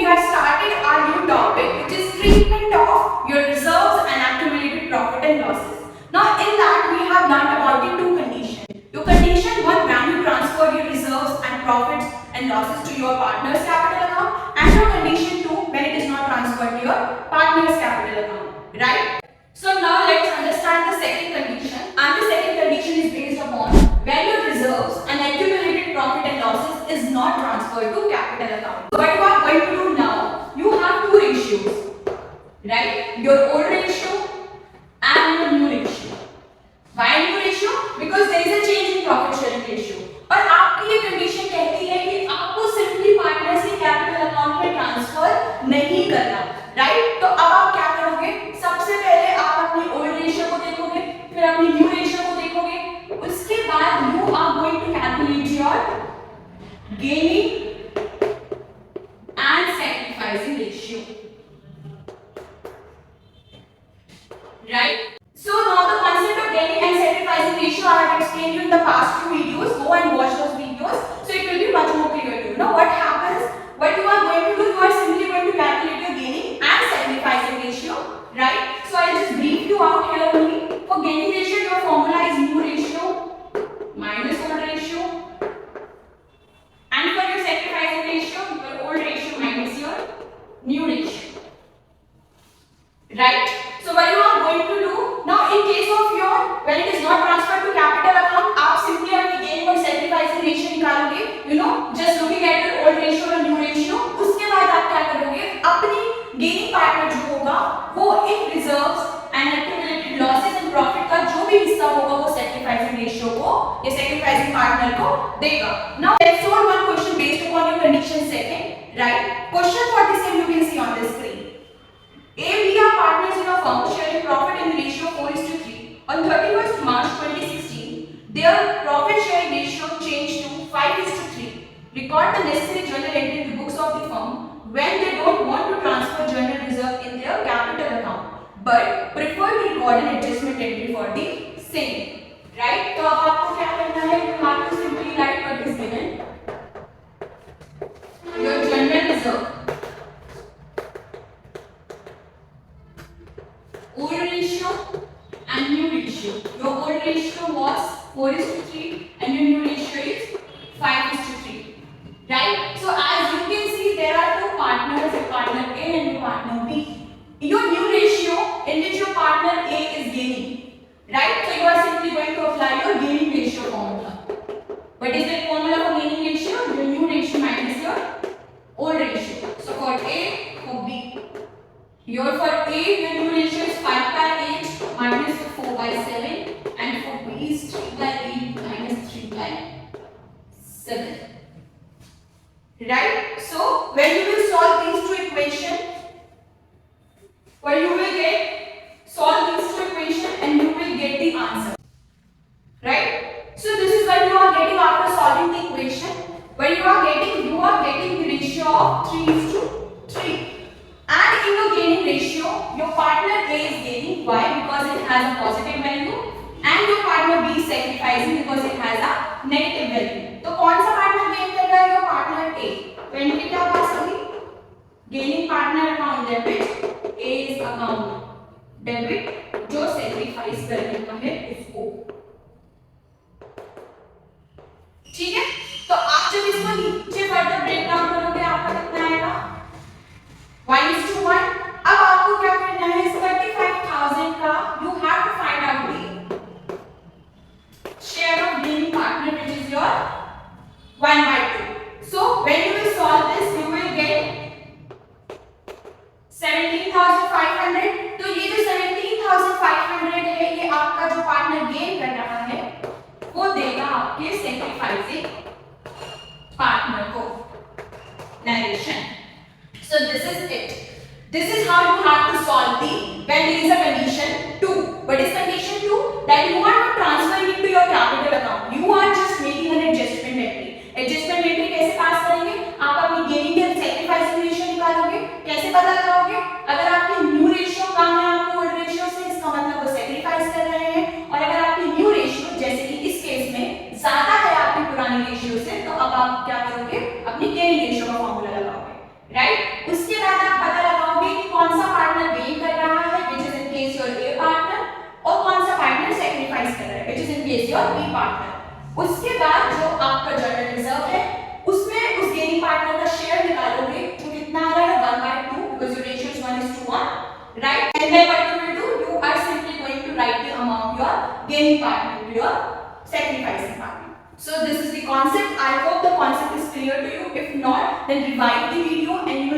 have started our new topic, which is treatment of your reserves and accumulated profit and losses. Now, in that we have learned about the two conditions. Your condition one, when you transfer your reserves and profits and losses to your partner's capital account, and your condition two, when it is not transferred to your partner's capital account, right? So now let's understand the second condition, and the second condition is based upon when your reserves and accumulated profit and losses is not transferred to capital account. So what you are going to do now, you have two ratios, right? Your old ratio and your new ratio. Why new ratio? Because there is a change in profit sharing ratio. और आपकी ये condition कहती है कि आपको simply partner से capital account में transfer नहीं करना, राइट? तो अब आप क्या करोगे? सबसे पहले आप अपनी ओल्ड रेशियो को देखोगे, फिर अपनी न्यू रेशियो को देखोगे, उसके बाद you are going to calculate your gaining and sacrificing ratio, right? So now the concept of gaining and sacrificing ratio I have explained you in the past few videos. Go and watch those videos, so it will be much more clear to you. Now what happens? What you are going to do? You are simply going to calculate your gaining and sacrificing ratio, right? So I will just brief you out here only. For gaining ratio, your formula is new ratio minus old ratio, and for your sacrificing ratio, your old ratio minus your new ratio, right? So what you are going to do now, in case of your when it is not transferred to capital account, आप simply अपनी gaining और sacrificing ratio निकालोगे, you know, just looking at your old ratio और new ratio. उसके बाद आप क्या करोगे? अपनी gaining partner जो होगा, वो इन reserves and accumulated losses and profit का जो भी हिस्सा होगा, वो sacrificing ratio को या sacrificing partner को देगा. Now let's solve one question based upon your condition second, right? Question for the same you can see on the screen. A, B are partners in a firm sharing profit in the ratio 4:3. On 31st March 2016, their profit sharing ratio changed to 5:3. Record the necessary journal entry in the books of the firm when they don't want to transfer journal reserve in their capital account, but prefer to record an adjustment entry for the same. Right? तो अब आपको क्या करना है? You have to simply write what is given. Your journal reserve. Old ratio and new ratio. Your old ratio was 4:3 and your new ratio is 5:3. Right? So as you can see, there are two partners, your partner A and your partner B. Your new ratio in which your partner A is gaining. Right? So you are simply going to apply your gaining ratio formula. What is that formula for gaining ratio? Your new ratio minus your old ratio. So for A, for B. Your for A, your new ratio is 5/8 minus 4/7, and for B is 3/8 minus 3/7. Right? So when you will solve these two equations, well, you will solve these two equations and you will get the answer. Right? So this is what you are getting after solving the equation. When you are getting the ratio of 3:3. And in your gaining ratio, your partner A is gaining. Why? Because it has a positive value, and your partner B is sacrificing because it has a negative value. तो कौन सा partner gain कर रहा है? Your partner A. तो इनकी क्या बात होगी? Gaining partner account debit, A's account debit, जो sacrifice करने का है उसको. ठीक है? तो आप जब इसको नीचे further break down करोगे, आपका कितना आएगा? 1:1. अब आपको क्या करना है? इस 35,000 का you have to find out the share of gaining partner, which is your 1/2. So when you will solve this, you will get 17,500. तो ये जो 17,500 है, ये आपका जो पार्टनर गेन कर रहा है, वो देगा आपके सैक्रिफाइसिंग पार्टनर को. Narration. So this is it. This is how you have to solve the when there is a condition 2. What is condition 2? That you are not transferring into your capital account. You are just making an adjustment entry. Adjustment entry कैसे पास करेंगे? आप अपनी gaining and sacrificing ratio निकालोगे. कैसे पता लगाओगे? अगर आपकी new ratio कम है आपके old ratio से, इसका मतलब वो sacrifice कर रहे हैं. और अगर आपकी new ratio जैसे कि इस केस में ज्यादा है आपकी पुरानी ratio से, तो अब आप क्या करोगे? अपनी gaining ratio का फॉर्मूला लगाओगे. right? Case your B partner. उसके बाद जो आपका जनरल रिजर्व है उसमें उस गेनिंग पार्टनर का शेयर निकालोगे तो कितना आ रहा है 1/2 because your ratio is 1:1, right? And then what you will do, you are simply going to write the amount you are gaining partner to your sacrificing partner. So this is the concept. I hope the concept is clear to you. If not, then rewind the video and